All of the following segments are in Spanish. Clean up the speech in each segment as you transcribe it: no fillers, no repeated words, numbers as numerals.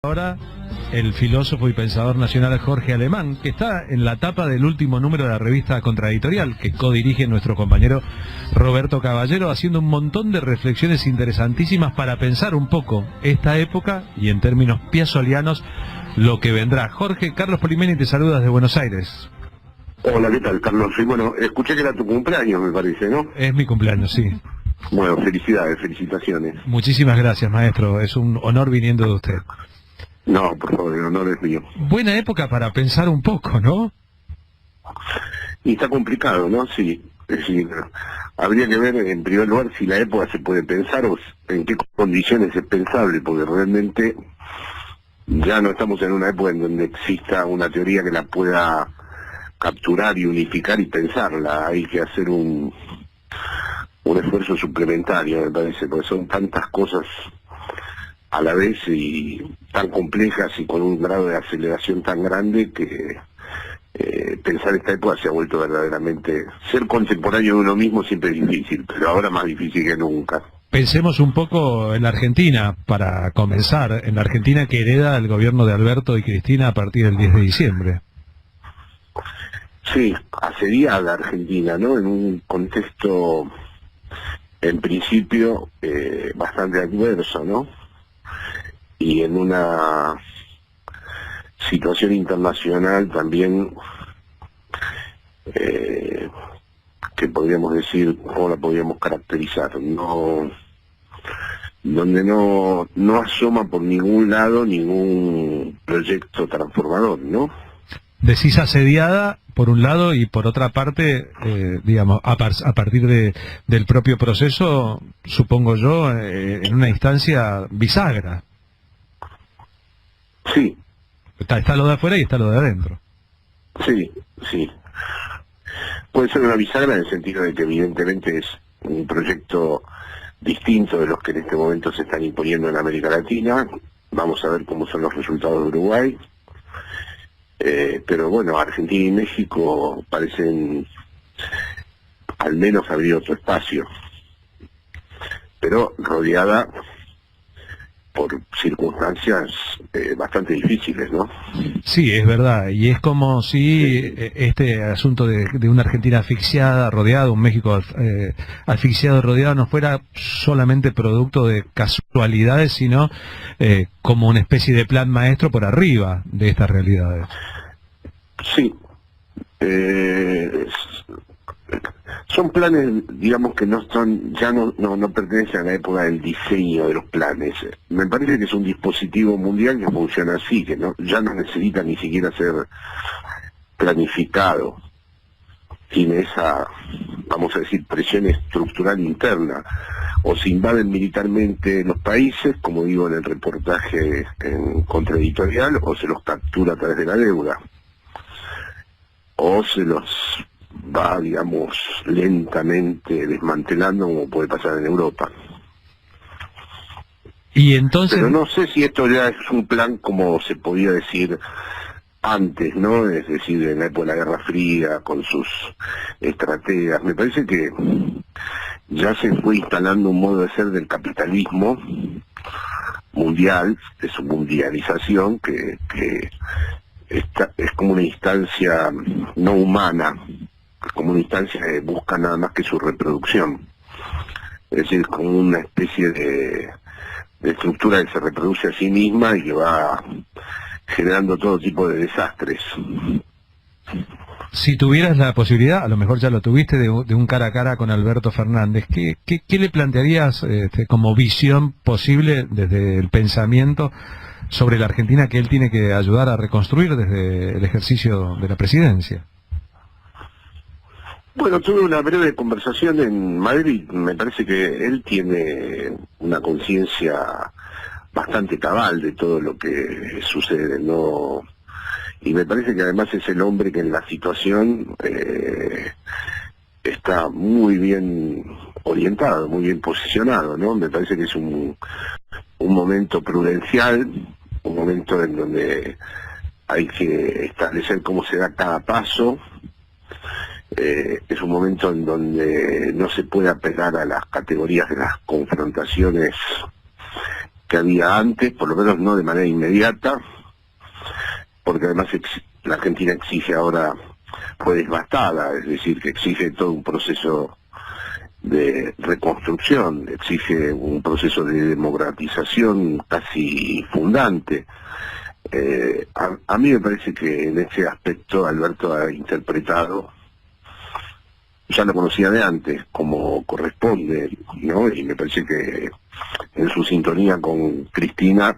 Ahora el filósofo y pensador nacional Jorge Alemán, que está en la tapa del último número de la revista Contradictorial, que codirige nuestro compañero Roberto Caballero, haciendo un montón de reflexiones interesantísimas para pensar un poco esta época y en términos piazzolianos lo que vendrá. Jorge, Carlos Polimeni te saluda desde Buenos Aires. Hola, ¿qué tal, Carlos? Sí, bueno, escuché que era tu cumpleaños, me parece, ¿no? Es mi cumpleaños, sí. Bueno, felicidades, felicitaciones. Muchísimas gracias, maestro. Es un honor viniendo de usted. No, por favor, el honor es mío. Buena época para pensar un poco, ¿no? Y está complicado, ¿no? Sí. Es decir, habría que ver, en primer lugar, si la época se puede pensar o en qué condiciones es pensable, porque realmente ya no estamos en una época en donde exista una teoría que la pueda capturar y unificar y pensarla. Hay que hacer un esfuerzo suplementario, me parece, porque son tantas cosas a la vez y tan complejas y con un grado de aceleración tan grande que pensar esta época se ha vuelto verdaderamente... Ser contemporáneo de uno mismo siempre es difícil, pero ahora más difícil que nunca. Pensemos un poco en la Argentina, para comenzar, en la Argentina que hereda el gobierno de Alberto y Cristina a partir del 10 de diciembre. Sí, asediada Argentina, ¿no? En un contexto, en principio, bastante adverso, ¿no? Y en una situación internacional también que podríamos decir, ¿cómo la podríamos caracterizar? No, donde no asoma por ningún lado ningún proyecto transformador, ¿no? Decís asediada por un lado y por otra parte, digamos, a partir del propio proceso, supongo yo, en una instancia bisagra. Sí. Está lo de afuera y está lo de adentro. Sí, sí. Puede ser una bisagra en el sentido de que evidentemente es un proyecto distinto de los que en este momento se están imponiendo en América Latina. Vamos a ver cómo son los resultados de Uruguay. Pero bueno, Argentina y México parecen al menos abrir otro espacio, pero rodeada por circunstancias bastante difíciles, ¿no? Sí, es verdad, y es como si este asunto de una Argentina asfixiada, rodeada, un México asfixiado, rodeado, no fuera solamente producto de casualidades, sino como una especie de plan maestro por arriba de estas realidades. Sí. Son planes, digamos, que no son, ya no pertenecen a la época del diseño de los planes. Me parece que es un dispositivo mundial que funciona así, que ya no necesita ni siquiera ser planificado. Tiene esa, vamos a decir, presión estructural interna. O se invaden militarmente los países, como digo en el reportaje en Contradictorial, o se los captura a través de la deuda. O se los va, digamos, lentamente desmantelando, como puede pasar en Europa. Y entonces... Pero no sé si esto ya es un plan como se podía decir antes, ¿no? Es decir, en la época de la Guerra Fría, con sus estrategas. Me parece que ya se fue instalando un modo de ser del capitalismo mundial, de su mundialización, que es como una instancia no humana, como una instancia que busca nada más que su reproducción. Es decir, como una especie de estructura que se reproduce a sí misma y que va generando todo tipo de desastres. Si tuvieras la posibilidad, a lo mejor ya lo tuviste, de un cara a cara con Alberto Fernández, ¿qué le plantearías como visión posible desde el pensamiento sobre la Argentina que él tiene que ayudar a reconstruir desde el ejercicio de la presidencia? Bueno, tuve una breve conversación en Madrid. Me parece que él tiene una conciencia bastante cabal de todo lo que sucede, ¿no? Y me parece que además es el hombre que en la situación está muy bien orientado, muy bien posicionado, ¿no? Me parece que es un momento prudencial, un momento en donde hay que establecer cómo se da cada paso. Es un momento en donde no se puede apelar a las categorías de las confrontaciones que había antes, por lo menos no de manera inmediata, porque además la Argentina exige ahora, fue devastada, es decir, que exige todo un proceso de reconstrucción, exige un proceso de democratización casi fundante. A mí me parece que en ese aspecto Alberto ha interpretado, ya lo conocía de antes, como corresponde, ¿no? Y me parece que en su sintonía con Cristina,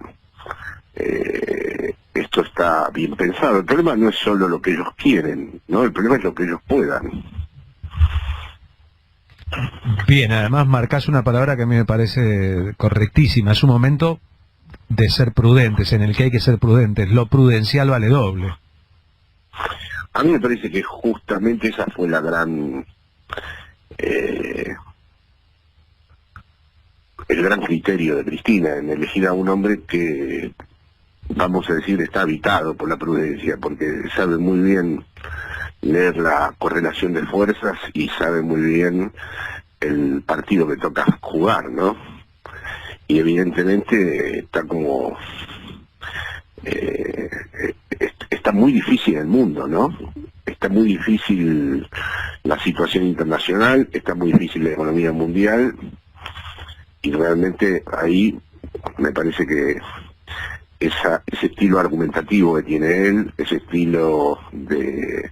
esto está bien pensado. El problema no es solo lo que ellos quieren, ¿no? El problema es lo que ellos puedan. Bien, además marcás una palabra que a mí me parece correctísima. Es un momento de ser prudentes, en el que hay que ser prudentes. Lo prudencial vale doble. A mí me parece que justamente esa fue la gran... el gran criterio de Cristina, en elegir a un hombre que, vamos a decir, está habitado por la prudencia, porque sabe muy bien leer la correlación de fuerzas y sabe muy bien el partido que toca jugar, ¿no? Y evidentemente está como... está muy difícil el mundo, ¿no? Está muy difícil la situación internacional, está muy difícil la economía mundial, y realmente ahí me parece que ese estilo argumentativo que tiene él, ese estilo de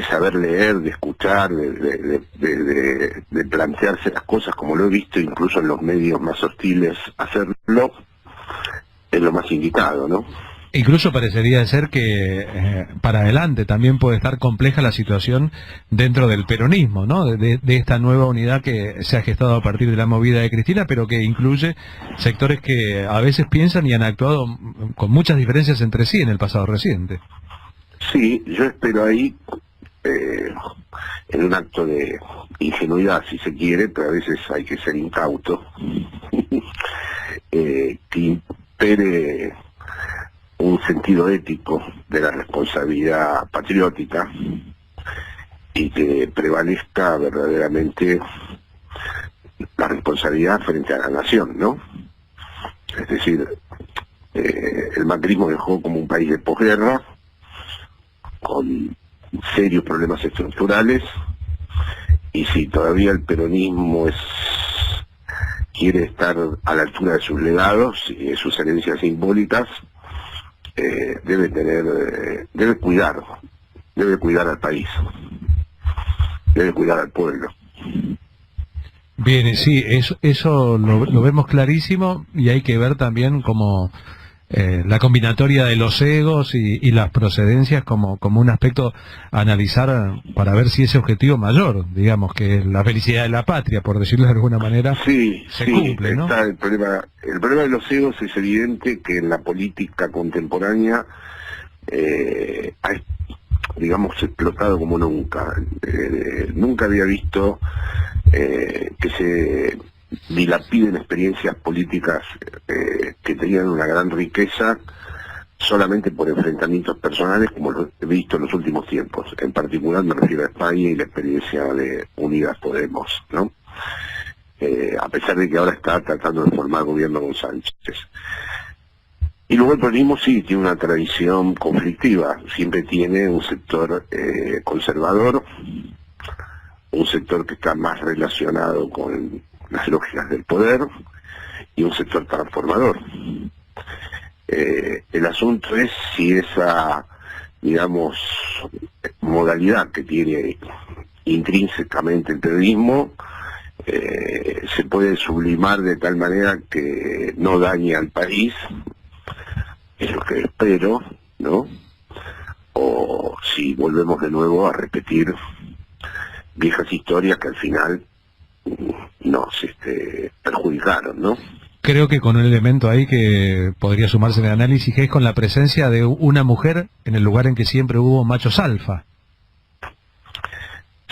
saber leer, de escuchar, de plantearse las cosas como lo he visto incluso en los medios más hostiles hacerlo, es lo más indicado, ¿no? Incluso parecería ser que para adelante también puede estar compleja la situación dentro del peronismo, ¿no? De esta nueva unidad que se ha gestado a partir de la movida de Cristina, pero que incluye sectores que a veces piensan y han actuado con muchas diferencias entre sí en el pasado reciente. Sí, yo espero ahí, en un acto de ingenuidad si se quiere, pero a veces hay que ser incauto, que impere un sentido ético de la responsabilidad patriótica y que prevalezca verdaderamente la responsabilidad frente a la nación, ¿no? Es decir, el macrismo dejó como un país de posguerra, con serios problemas estructurales, y si todavía el peronismo quiere estar a la altura de sus legados y de sus herencias simbólicas, debe cuidar al país, debe cuidar al pueblo. Bien, sí, eso lo vemos clarísimo, y hay que ver también como la combinatoria de los egos y las procedencias como un aspecto a analizar para ver si ese objetivo mayor, digamos, que es la felicidad de la patria, por decirlo de alguna manera, se cumple, ¿no? Está el problema de los egos. Es evidente que en la política contemporánea ha, digamos, explotado como nunca. Nunca había visto que se dilapiden experiencias políticas que tenían una gran riqueza solamente por enfrentamientos personales, como lo he visto en los últimos tiempos. En particular me refiero a España y la experiencia de Unidas Podemos, ¿no? A pesar de que ahora está tratando de formar gobierno con Sánchez. Y luego el peronismo sí tiene una tradición conflictiva, siempre tiene un sector conservador, un sector que está más relacionado con las lógicas del poder, y un sector transformador. El asunto es si esa, digamos, modalidad que tiene intrínsecamente el peronismo se puede sublimar de tal manera que no dañe al país, es lo que espero, ¿no? O si volvemos de nuevo a repetir viejas historias que al final nos perjudicaron, ¿no? Creo que con un elemento ahí que podría sumarse en el análisis, que es con la presencia de una mujer en el lugar en que siempre hubo machos alfa.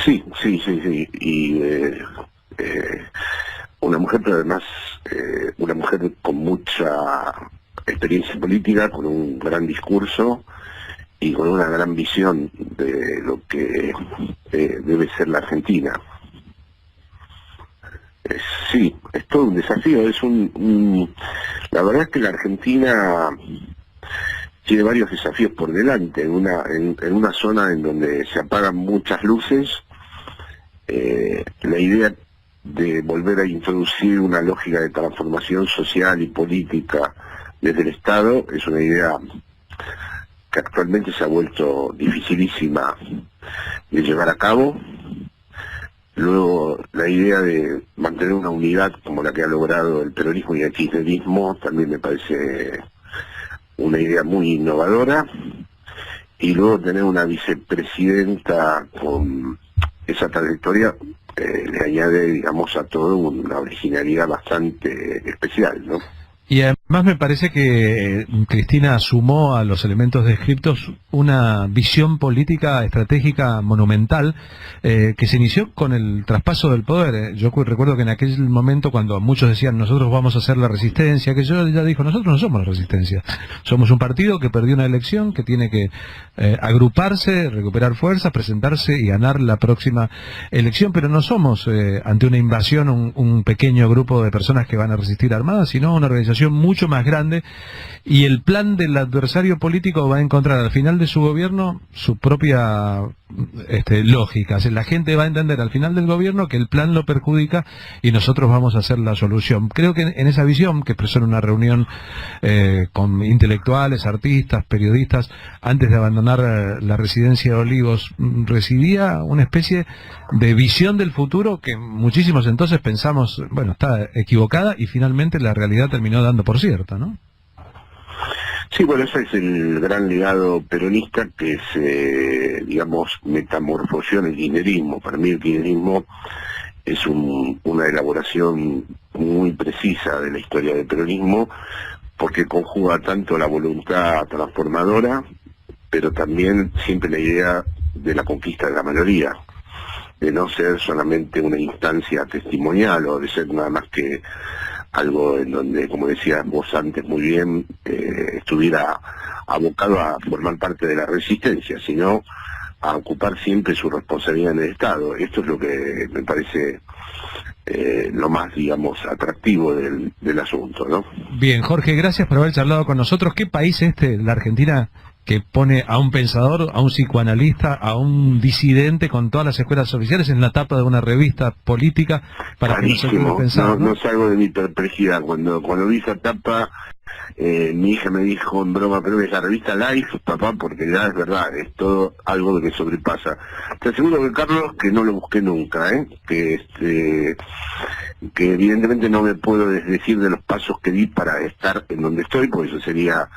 Sí. Y una mujer, pero además una mujer con mucha experiencia política, con un gran discurso y con una gran visión de lo que debe ser la Argentina. Sí, es todo un desafío, la verdad es que la Argentina tiene varios desafíos por delante, en una zona en donde se apagan muchas luces. La idea de volver a introducir una lógica de transformación social y política desde el Estado es una idea que actualmente se ha vuelto dificilísima de llevar a cabo. Luego, la idea de mantener una unidad como la que ha logrado el peronismo y el kirchnerismo también me parece una idea muy innovadora. Y luego tener una vicepresidenta con esa trayectoria le añade, digamos, a todo una originalidad bastante especial, ¿no? Y además me parece que Cristina sumó a los elementos descriptos una visión política estratégica monumental que se inició con el traspaso del poder. Yo recuerdo que en aquel momento, cuando muchos decían nosotros vamos a hacer la resistencia, que yo ya dijo, nosotros no somos la resistencia, somos un partido que perdió una elección, que tiene que agruparse, recuperar fuerzas, presentarse y ganar la próxima elección, pero no somos ante una invasión un pequeño grupo de personas que van a resistir armadas, sino una organización mucho más grande, y el plan del adversario político va a encontrar al final de su gobierno su propia lógica. La gente va a entender al final del gobierno que el plan lo perjudica y nosotros vamos a hacer la solución. Creo que en esa visión, que expresó en una reunión con intelectuales, artistas, periodistas, antes de abandonar la residencia de Olivos, residía una especie de visión del futuro que muchísimos entonces pensamos, bueno, está equivocada, y finalmente la realidad terminó dando por cierta, ¿no? Sí, bueno, ese es el gran legado peronista que se, digamos, metamorfoseó en el kirchnerismo. Para mí el kirchnerismo es una elaboración muy precisa de la historia del peronismo, porque conjuga tanto la voluntad transformadora, pero también siempre la idea de la conquista de la mayoría, de no ser solamente una instancia testimonial o de ser nada más que algo en donde, como decías vos antes muy bien, estuviera abocado a formar parte de la resistencia, sino a ocupar siempre su responsabilidad en el Estado. Esto es lo que me parece lo más, digamos, atractivo del asunto, ¿no? Bien, Jorge, gracias por haber charlado con nosotros. ¿Qué país es la Argentina, que pone a un pensador, a un psicoanalista, a un disidente con todas las escuelas oficiales en la tapa de una revista política para que nosotros pensamos? No salgo de mi perplejidad. Cuando vi esa tapa, mi hija me dijo en broma, pero es la revista Life, papá, porque ya es verdad, es todo algo que sobrepasa. Te aseguro que, Carlos, que no lo busqué nunca, que evidentemente no me puedo desdecir de los pasos que di para estar en donde estoy, porque eso sería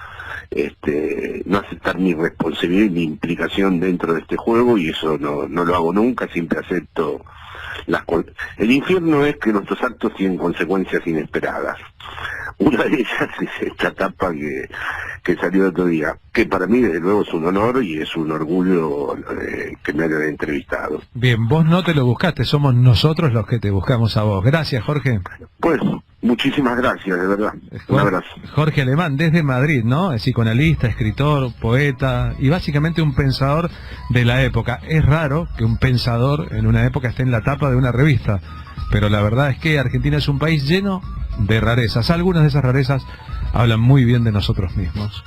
no aceptar mi responsabilidad y mi implicación dentro de este juego, y eso no lo hago nunca. Siempre acepto el infierno es que nuestros actos tienen consecuencias inesperadas. Una de ellas es esta etapa que salió el otro día, que para mí desde luego es un honor y es un orgullo que me hayan entrevistado. Bien, vos no te lo buscaste, somos nosotros los que te buscamos a vos. Gracias, Jorge. Pues, muchísimas gracias, de verdad. Un abrazo. Jorge Alemán, desde Madrid, ¿no? Es psicoanalista, escritor, poeta y básicamente un pensador de la época. Es raro que un pensador en una época esté en la tapa de una revista, pero la verdad es que Argentina es un país lleno de rarezas. Algunas de esas rarezas hablan muy bien de nosotros mismos.